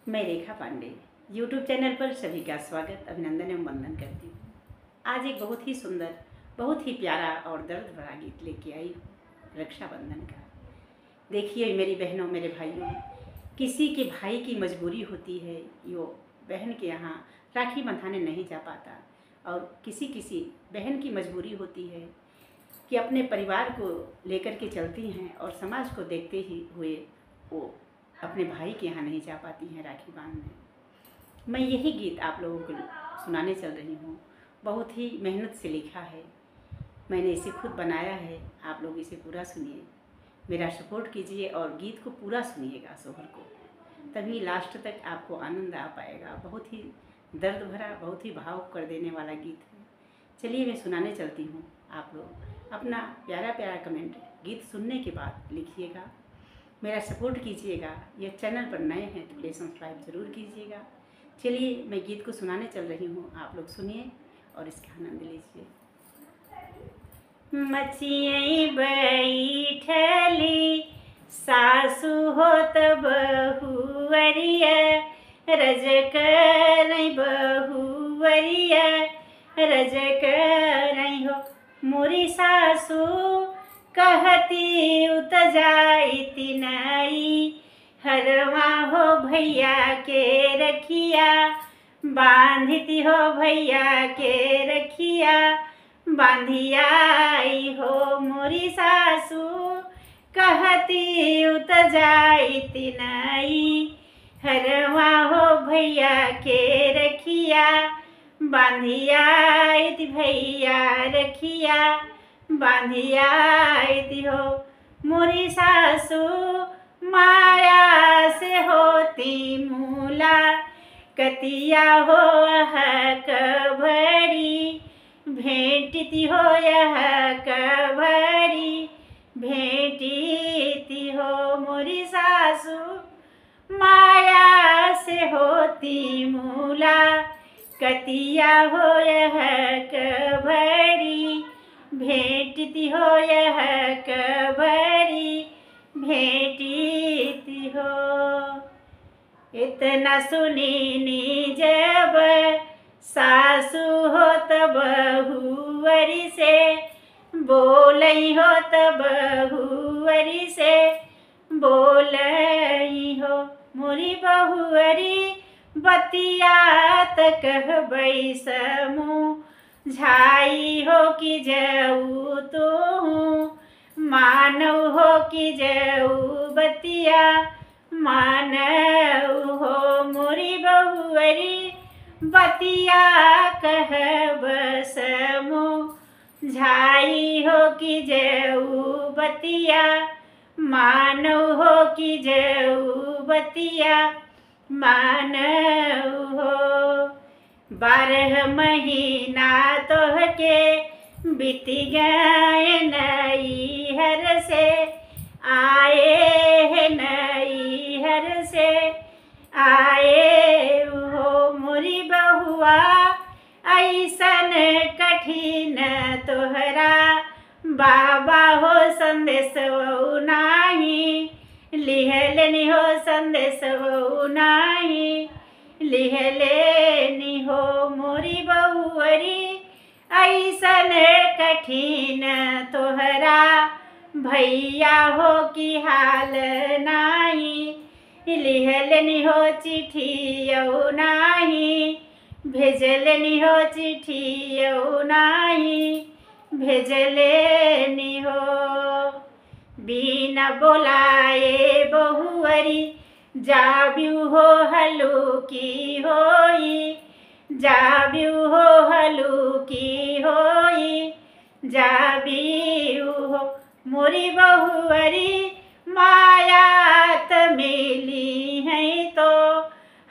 मैं रेखा Pandey YouTube channel पर सभी का स्वागत, अभिनंदन एवं वंदन करती हूँ। आज एक बहुत ही सुंदर, बहुत ही प्यारा और दर्द भरा गीत लेके आई हूँ, रक्षाबंधन का। देखिए मेरी बहनों, मेरे भाइयों, किसी के भाई की मजबूरी होती है, यो बहन के यहाँ राखी बंधाने नहीं जा पाता, और किसी किसी बहन की मजबूरी होती है कि अपने परिवार को लेकर के चलती हैं और समाज को देखते ही हुए वो अपने भाई के यहाँ नहीं जा पाती हैं राखी बांधने। मैं यही गीत आप लोगों को सुनाने चल रही हूँ। बहुत ही मेहनत से लिखा है, मैंने इसे खुद बनाया है। आप लोग इसे पूरा सुनिए, मेरा सपोर्ट कीजिए और गीत को पूरा सुनिएगा सोहर को, तभी लास्ट तक आपको आनंद आ पाएगा। बहुत ही दर्द भरा, बहुत ही भावुक कर देने वाला गीत है। चलिए मैं सुनाने चलती हूँ। आप लोग अपना प्यारा प्यारा कमेंट गीत सुनने के बाद लिखिएगा, मेरा सपोर्ट कीजिएगा। यह चैनल पर नए हैं तो प्लीज़ सब्सक्राइब ज़रूर कीजिएगा। चलिए मैं गीत को सुनाने चल रही हूँ, आप लोग सुनिए और इसका आनंद लीजिए। मचियई बैठली सासु होत बहुअरिया, रज करई बहुअरिया, रज करई हो। मोरी सासु कहती उत जाई नई, हरवा हो भैया के रखिया, बांधती हो भैया के रखिया, बांधियाई हो। मोरी सासु कहती उत जाई नई, हरवा हो भैया के रखिया, बांधियाई भैया रखिया, बांधियाई हो। मोरी सासु माया से होती मूला, कतिया हो कभरी, भेंटती हो यह कभरी, भेंटती हो। मोरी सासु माया से होती मूला, कतिया हो यह कभरी, भेंटती हो यह कभरी, भेंटती हो। इतना सुनीनी जब सासु हो तब बहुअरी से, बोलई हो तब बहुअरी से, बोलई हो। मोरी बहुअरी बतिया तक कहबई समूह, झाई हो कि जऊ तू, मानव हो कि जऊ बतिया, मानव हो। मोरी बहुअरी बतिया कहब समूह, झाई हो कि जऊ बतिया, मानव हो कि जऊ बतिया, मानव हो। 12 महीना तोहके बीत गए नैहर से, आए है नैहर से, आए हो। मोरी बहुआ ऐसन कठिन तोहरा, बाबा हो संदेश वो नाही, लिहलनी हो संदेश वो नाही, लिहलेनी हो। मोरी बहुअरी ऐसन कठिन तोहरा, भैया हो कि हाल नाही, लिहलनी हो चिट्ठी यौ नाही, भेजलनी हो चिट्ठी यौ नाही, भेजलेनी हो। बिना बोलाए बहुअरी जाब्यू हो हलू की होई, जाब्यू हो हलू की होई, जाब्यू हो। मोरी बहुअरी मायात मिली है तो,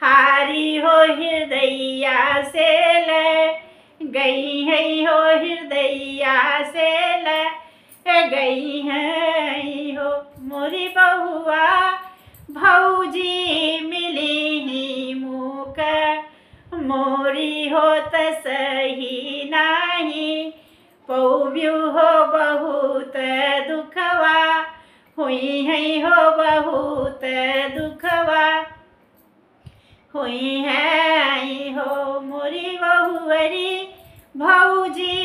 हारी हो हृदया से ल गई है हो, हृदया से ल गई है हो। मोरी बहुआ भौजी मिली ही मुक, मोरी हो त सही नाही, पौब्यू हो बहुत दुखवा, हुई है हो बहुत दुखवा, हुई है हो मोरी बहुवरी भौजी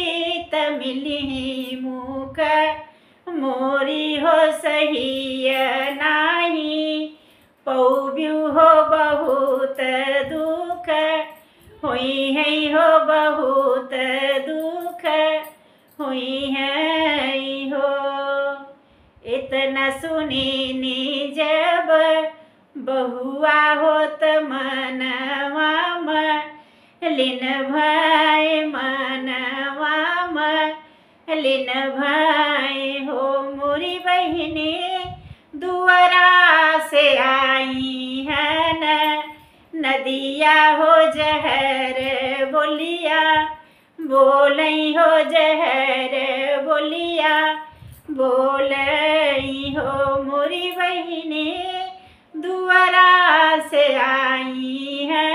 त मिली मुख मोरी हो सही नाही पौब्यू हो बहुत दुख हुई है हो बहुत दुख हुई है हो। इतना सुनी जब बहुआ होत मनवा लिन भाई मनवा लिन भाई हो मोरी बहिनी दुआरा से आई है नदिया हो जहर बोलिया बोलई हो जहर बोलिया बोलई हो मोरी बहिनी दुआरा से आई है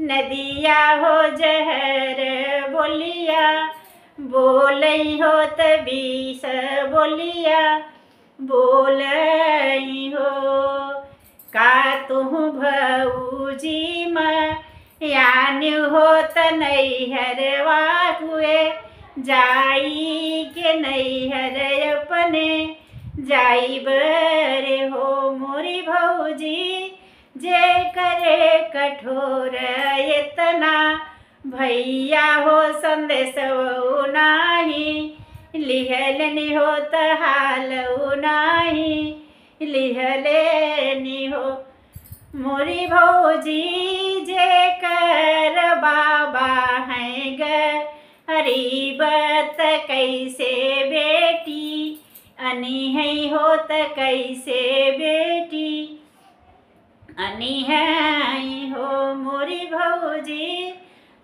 नदिया हो जहर बोलिया बोलई हो तबीस बोलिया बोलई हो। का तू भौजी यानी हो त नैहरवा हुए जाई के नैहर अपने जाई बरे हो मोरी भौजी जे करे कठोर इतना भैया हो संदेश नाही लिहलनी हो त हाल नाही लिहलेनी हो मोरी भौजी जे कर बाबा हैं गरीबत कैसे बेटी अनी है हो त कैसे बेटी अनी है हो मोरी भौजी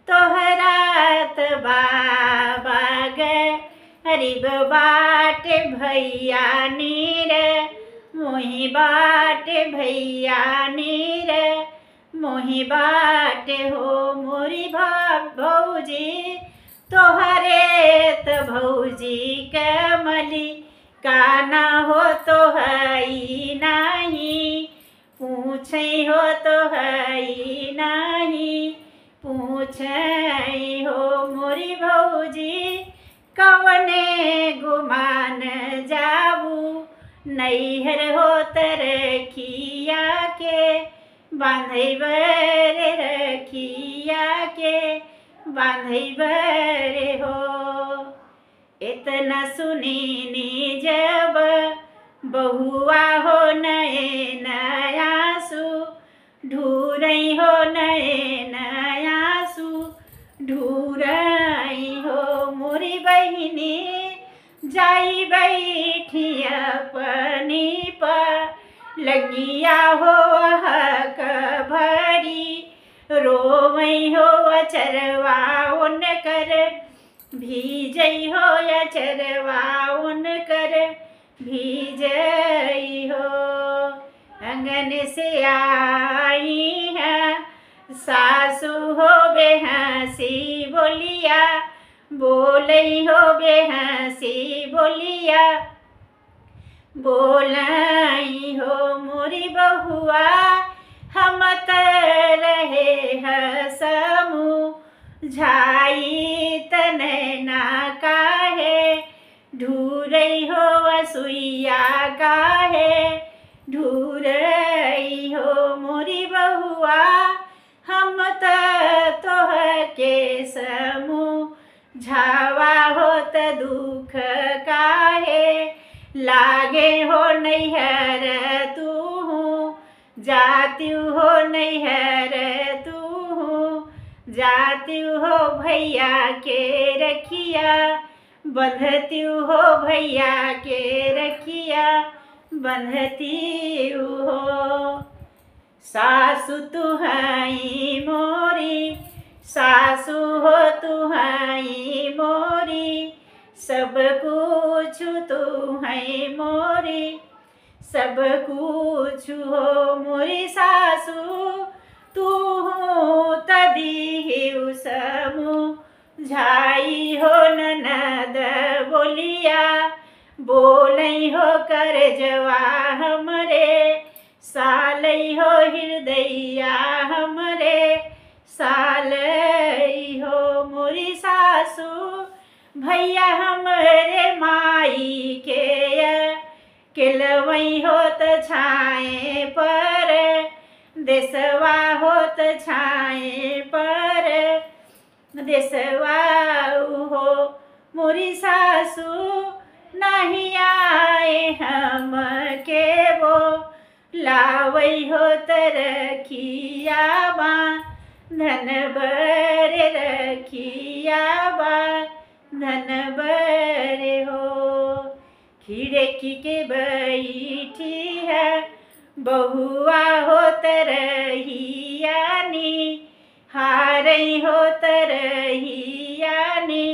तोहरात बाबा गरीब बाट भैया नीर मोही बाट भैया नीर मोही बाट हो मोरी भौजी तोहरे त भौजी कमली काना हो तो हई नाही पूछे हो तो हई नाही पूछे हो मोरी भौजी कवने गुमान जाबू नैहर हो तरखिया के बांधई बर रखिया के बांधई बर हो। इतना सुनी जब बहुआ हो नए नयासु ढूरई हो नए नयासु ढूरई हो मोरी बहिनी जाई बैठी अपनी पर लगिया हो हक भरी रोवई हो अचरवा उन कर भीजई हो अचरवा उन कर भीजई हो। अंगन से आई है सासू हो बेहसी बोलिया बोलई हो बेहसी बोलिया बोलई हो मोरी बहुआ हम त रहे हसमु झाई तनैना काहे ढूरई हो असुइया काहे ढूरई हो मोरी बहुआ हम त तोह के समू झावा हो त दुख काहे लागे हो नैहर तू जाती हो नैहर तू जाती हो भैया के रखिया बंधती हो भैया के रखिया बंधती हो। सासु तुहाई मोरी सासु हो तुहाई मोरी सब कुछ तू है मोरी सब कुछ हो मोरी सासु तू तदी समू झाई हो ननद बोलिया बोलई हो कर जवा हमरे सालई हो हृदया सासू भैया हमरे माई के केलवई होत छाए पर देसवा होत छाए पर देसवा हो मोरी सासू नहीं आए हम के वो लावई होत रखिया बा धन बर रखिया बा धन बर हो। खिड़की के बैठी है बहुआ होत रहियानी हारई होत रहियानी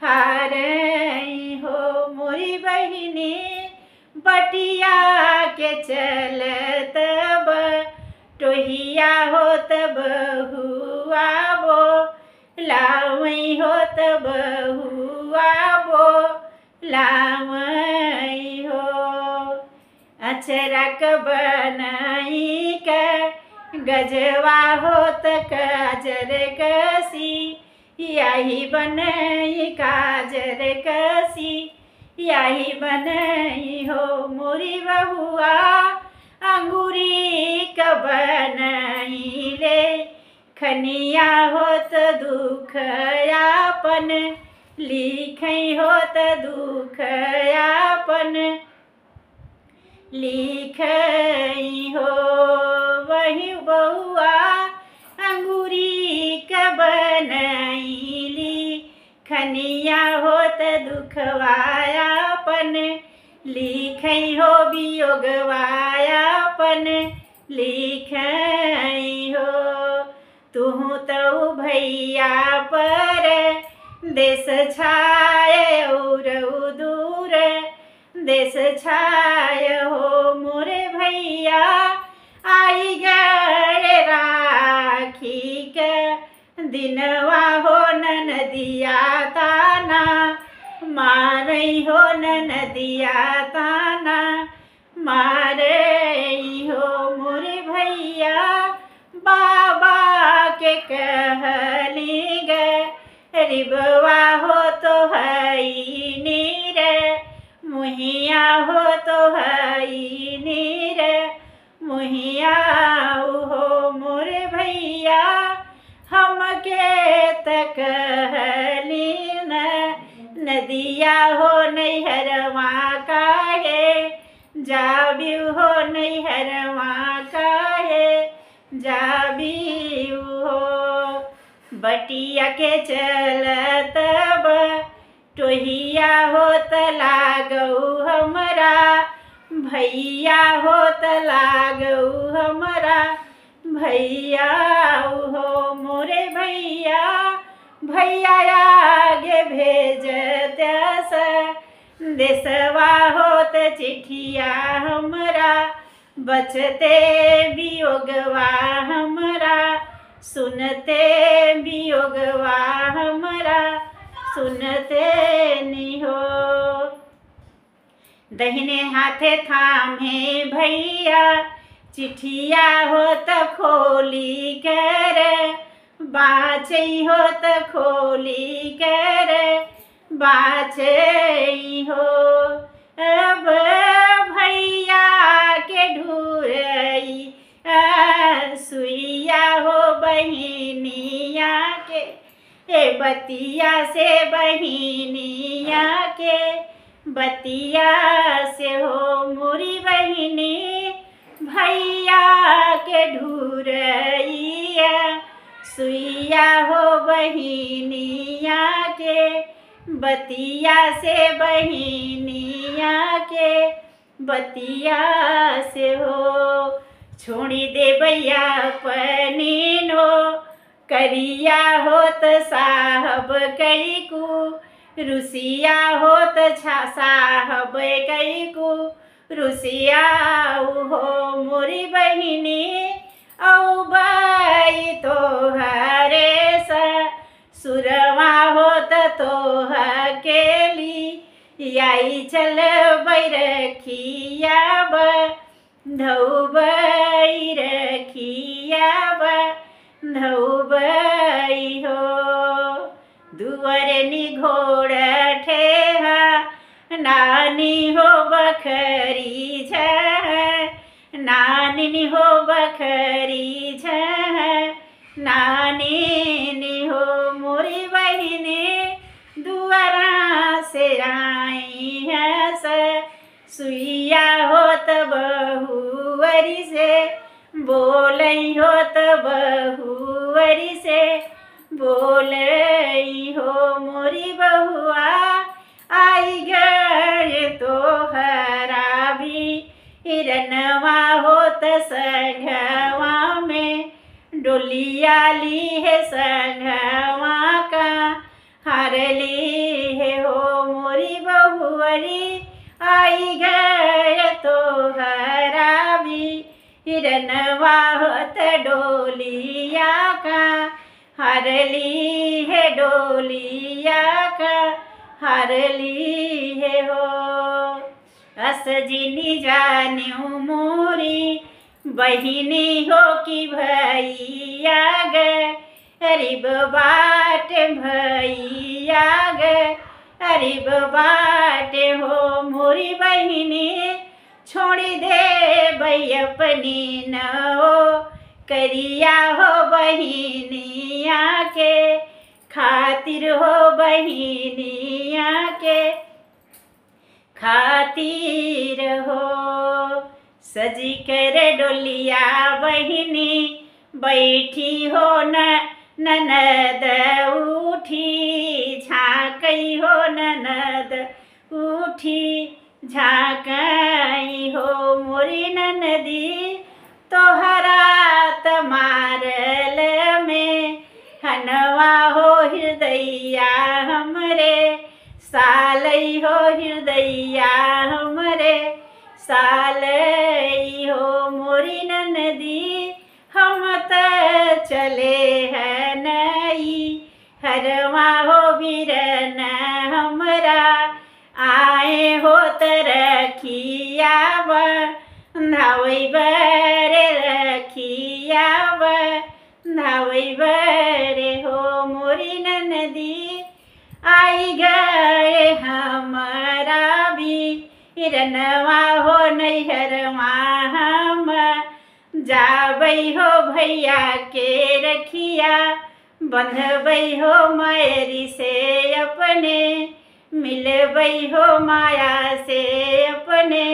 हारई हो मोरी बहिनी बटिया के चलत टोहिया होत बहुआ बो लावई होत बहुआ बो लावई हो। अचरक बनाई का गजवा होत काजर कसी यही बनई काजर कसी यही बनई हो मोरी बहुआ अंगूरी क बनई ले खनिया होत दुख यापन लिखई होत दुख यापन लिखई हो। वही बहुआ अंगूरी क बनईली खनिया होत दुखवायापन लिखई हो वियोगवायापन लिखई हो। तुहु तो भैया पर देश छाय और दूर देश छाय हो मोरे भैया आई गए राखी के दिनवा हो नदिया ताना मारई हो नदिया ताना मारई हो मोरे भैया बाबा के कहली गे रिबवा हो तो हई नीर मुहिया हो तो हई नीर मुहिया हो मोरे भैया हमके तक नदिया हो नैहरवा काहे जाबियु हो नैहरवा काहे जाबियु हो। बटिया के चलत टोहिया होत लागऊ हमरा भैया होत लागऊ हमरा भैया हो मोरे भैया भैया आगे भेज दस देसवा होत चिठिया हमरा बचते वियोगवा हमरा सुनते वियोगवा हमरा सुनते निहो। दहिने हाथे थामे भैया चिठिया होत खोली कर बाचई होत खोली कर बाचई हो। अब भैया के ढूरई सुइया हो बहिनिया के ए बतिया से बहिनिया के बतिया से हो मोरी बहिनी भैया के ढूरइया सुइया हो बहिनिया के बतिया से बहिनिया के बतिया से हो। छोड़ी दे भैया पनीनो करिया होत साहब कई को रुसिया होत छा साहब कई को रुसिया हो मोरी बहिनी औ बाई तो हरे सा सुरवा होत तो हकेली याई चल बैरखिया धौबई रखिया धौबई हो। दुआरे भरनी घोड़ ठेहा, नानी हो बखरी झ, नानी हो बखरी झ, नानी हो मोरी बहिनी दुआरा से आई है सुइया होत बहुवरी से, बोलई होत बहुवरी से, बोलई हो मोरी बहुआ, आई गए तो हरा भी हिरनवा होत संघवा में, डोलिया ली है संघवा का, हार ली है हो मोरी बहुवरी, आई गए तो हरा भी हिरनवा होत डोलिया का, हार ली है डोलिया का, हार ली है हो। असजिनी जान्यू मोरी बहिनी हो कि भैया ग, अरिब बाट भैया ग, अरिब बाट हो मोरी बहिनी, छोड़ी दे बई अपनी नओ, करिया हो बहिनिया के, खातिर हो बहिनिया के, खातिर हो। सजी कर डोलिया बहिनी बैठी हो ननद उठी, झाँकई हो ननद उठी, झाँकई हो मोरी ननदी, तोहरा तमारल में हनवा हो हृदया हमरे, सालई हो हृदया हमरे, सालई हो मोरी ननदी, हम त चले है नई, हरवा हो बिरन हमरा, आए हो तरखिया धावई बरे रखिया धावई बरे हो मोरी ननदी, आई गए हमारा भी हिरनवा हो नैहरवा हम, जाबई हो भैया के रखिया, बंधबई हो मैरी से अपने, मिलबई हो माया से अपने,